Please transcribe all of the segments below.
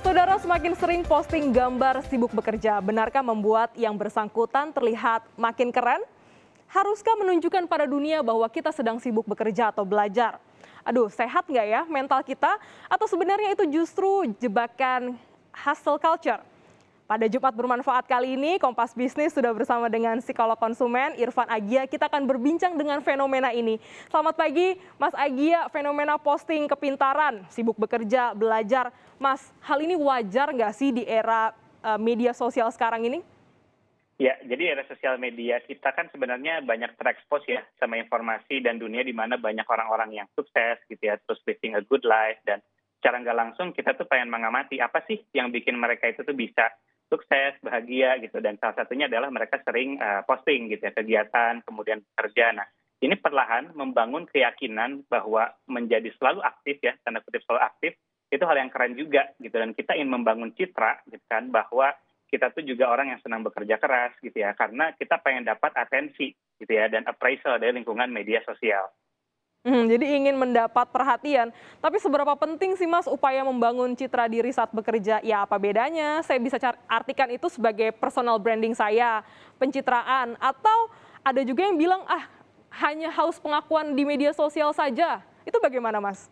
Saudara semakin sering posting gambar sibuk bekerja, benarkah membuat yang bersangkutan terlihat makin keren? Haruskah menunjukkan pada dunia bahwa kita sedang sibuk bekerja atau belajar? Aduh, sehat nggak ya mental kita? Atau sebenarnya itu justru jebakan hustle culture? Pada Jumat bermanfaat kali ini, Kompas Bisnis sudah bersama dengan psikolog konsumen Irfan Agia. Kita akan berbincang dengan fenomena ini. Selamat pagi, Mas Agia. Fenomena posting kepintaran, sibuk bekerja, belajar. Mas, hal ini wajar nggak sih di era media sosial sekarang ini? Ya, jadi era sosial media kita kan sebenarnya banyak terekspos ya sama informasi dan dunia di mana banyak orang-orang yang sukses gitu ya, terus living a good life, dan secara nggak langsung kita tuh pengen mengamati apa sih yang bikin mereka itu tuh bisa sukses, bahagia gitu, dan salah satunya adalah mereka sering posting gitu ya, kegiatan, kemudian kerja. Nah, ini perlahan membangun keyakinan bahwa menjadi selalu aktif ya, tanda kutip selalu aktif, itu hal yang keren juga gitu, dan kita ingin membangun citra gitu kan, bahwa kita tuh juga orang yang senang bekerja keras gitu ya, karena kita pengen dapat atensi gitu ya, dan appraisal dari lingkungan media sosial. Jadi ingin mendapat perhatian. Tapi seberapa penting sih Mas upaya membangun citra diri saat bekerja? Ya apa bedanya? Saya bisa artikan itu sebagai personal branding saya, pencitraan, atau ada juga yang bilang hanya haus pengakuan di media sosial saja. Itu bagaimana Mas?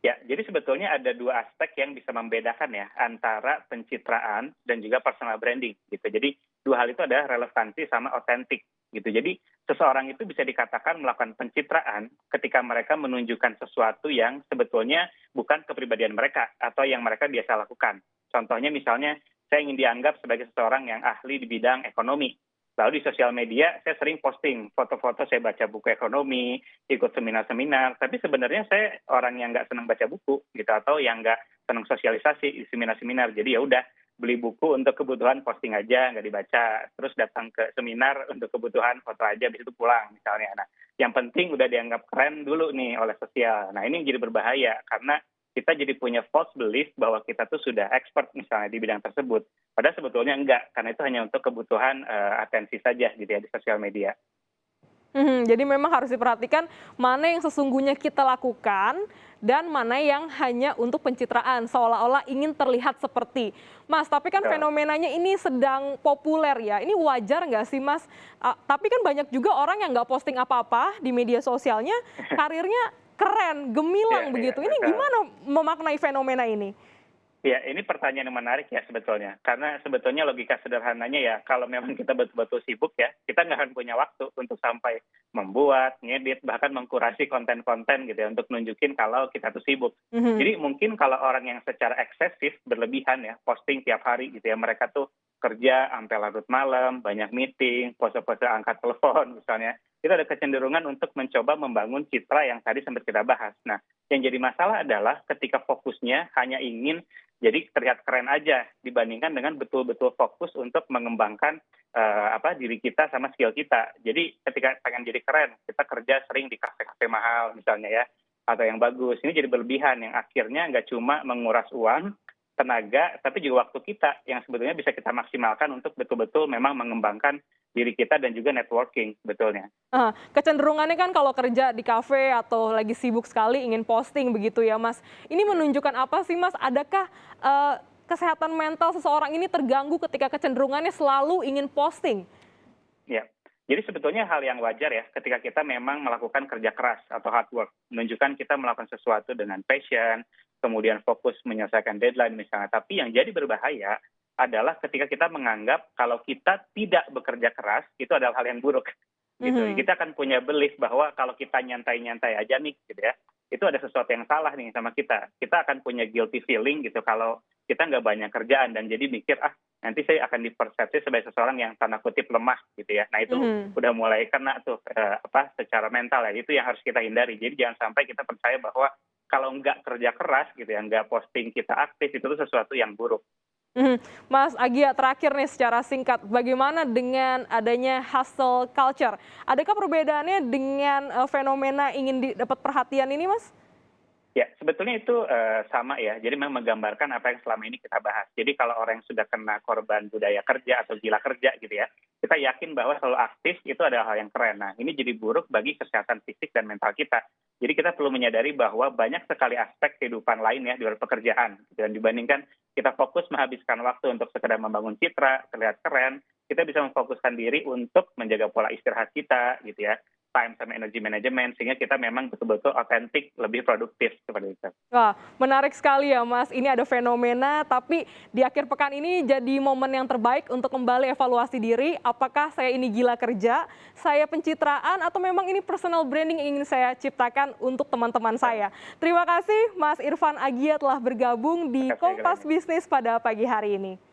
Ya, jadi sebetulnya ada dua aspek yang bisa membedakan ya antara pencitraan dan juga personal branding gitu. Jadi dua hal itu adalah relevansi sama otentik gitu. Jadi seseorang itu bisa dikatakan melakukan pencitraan ketika mereka menunjukkan sesuatu yang sebetulnya bukan kepribadian mereka atau yang mereka biasa lakukan. Contohnya misalnya saya ingin dianggap sebagai seseorang yang ahli di bidang ekonomi. Lalu di sosial media saya sering posting foto-foto saya baca buku ekonomi, ikut seminar-seminar, tapi sebenarnya saya orang yang nggak senang baca buku gitu, atau yang nggak senang sosialisasi di seminar-seminar. Jadi ya udah, beli buku untuk kebutuhan posting aja, nggak dibaca, terus datang ke seminar untuk kebutuhan foto aja, habis itu pulang misalnya. Nah, yang penting udah dianggap keren dulu nih oleh sosial. Nah, ini yang jadi berbahaya karena kita jadi punya false belief bahwa kita tuh sudah expert misalnya di bidang tersebut. Padahal sebetulnya enggak, karena itu hanya untuk kebutuhan atensi saja gitu ya di sosial media. Jadi memang harus diperhatikan mana yang sesungguhnya kita lakukan dan mana yang hanya untuk pencitraan, seolah-olah ingin terlihat seperti. Mas, tapi kan Betul. fenomenanya ini sedang populer ya, ini wajar nggak sih Mas? Tapi kan banyak juga orang yang nggak posting apa-apa di media sosialnya, karirnya keren, Iya, gemilang iya, begitu. Ini betul. gimana memaknai fenomena ini? Ya, ini pertanyaan yang menarik ya sebetulnya. Karena sebetulnya logika sederhananya ya, kalau memang kita betul-betul sibuk ya, kita nggak akan punya waktu untuk sampai membuat, ngedit, bahkan mengkurasi konten-konten gitu ya, untuk nunjukin kalau kita tuh sibuk. Mhm. Jadi mungkin kalau orang yang secara eksesif, berlebihan ya, posting tiap hari gitu ya, mereka tuh kerja sampai larut malam, banyak meeting, pose-pose angkat telepon misalnya, itu ada kecenderungan untuk mencoba membangun citra yang tadi sempat kita bahas. Nah, yang jadi masalah adalah ketika fokusnya hanya ingin jadi terlihat keren aja dibandingkan dengan betul-betul fokus untuk mengembangkan diri kita sama skill kita. Jadi ketika pengen jadi keren, kita kerja sering di kafe-kafe mahal misalnya ya, atau yang bagus. Ini jadi berlebihan yang akhirnya nggak cuma menguras uang, tenaga, tapi juga waktu kita yang sebetulnya bisa kita maksimalkan untuk betul-betul memang mengembangkan diri kita dan juga networking sebetulnya. Kecenderungannya kan kalau kerja di kafe atau lagi sibuk sekali ingin posting begitu ya Mas. Ini menunjukkan apa sih Mas? Adakah kesehatan mental seseorang ini terganggu ketika kecenderungannya selalu ingin posting? Ya, jadi sebetulnya hal yang wajar ya ketika kita memang melakukan kerja keras atau hard work, menunjukkan kita melakukan sesuatu dengan passion, kemudian fokus menyelesaikan deadline misalnya. Tapi yang jadi berbahaya adalah ketika kita menganggap kalau kita tidak bekerja keras itu adalah hal yang buruk gitu. Mhm. Kita akan punya belief bahwa kalau kita nyantai-nyantai aja nih gitu ya, itu ada sesuatu yang salah nih sama kita. Kita akan punya guilty feeling gitu kalau kita nggak banyak kerjaan, dan jadi mikir nanti saya akan dipersepsi sebagai seseorang yang tanda kutip lemah gitu ya. Nah, itu Mhm. udah mulai kena tuh secara mental ya. Itu yang harus kita hindari. Jadi jangan sampai kita percaya bahwa kalau nggak kerja keras gitu ya, nggak posting kita aktif, itu tuh sesuatu yang buruk. Mhm. Mas Agia, terakhir nih secara singkat, bagaimana dengan adanya hustle culture? Adakah perbedaannya dengan fenomena ingin dapat perhatian ini Mas? Ya, sebetulnya itu sama ya. Jadi memang menggambarkan apa yang selama ini kita bahas. Jadi kalau orang yang sudah kena korban budaya kerja atau gila kerja gitu ya, kita yakin bahwa selalu aktif itu adalah hal yang keren. Nah, ini jadi buruk bagi kesehatan fisik dan mental kita. Jadi kita perlu menyadari bahwa banyak sekali aspek kehidupan lain ya di luar pekerjaan. Dan dibandingkan kita fokus menghabiskan waktu untuk sekedar membangun citra, terlihat keren, kita bisa memfokuskan diri untuk menjaga pola istirahat kita gitu ya, time sama energy management, sehingga kita memang betul-betul otentik, lebih produktif seperti itu. Wah, menarik sekali ya Mas. Ini ada fenomena, tapi di akhir pekan ini jadi momen yang terbaik untuk kembali evaluasi diri. Apakah saya ini gila kerja, saya pencitraan, atau memang ini personal branding yang ingin saya ciptakan untuk teman-teman saya. Terima kasih Mas Irfan Agia telah bergabung di Terima kasih, Kompas Glenn. Bisnis pada pagi hari ini.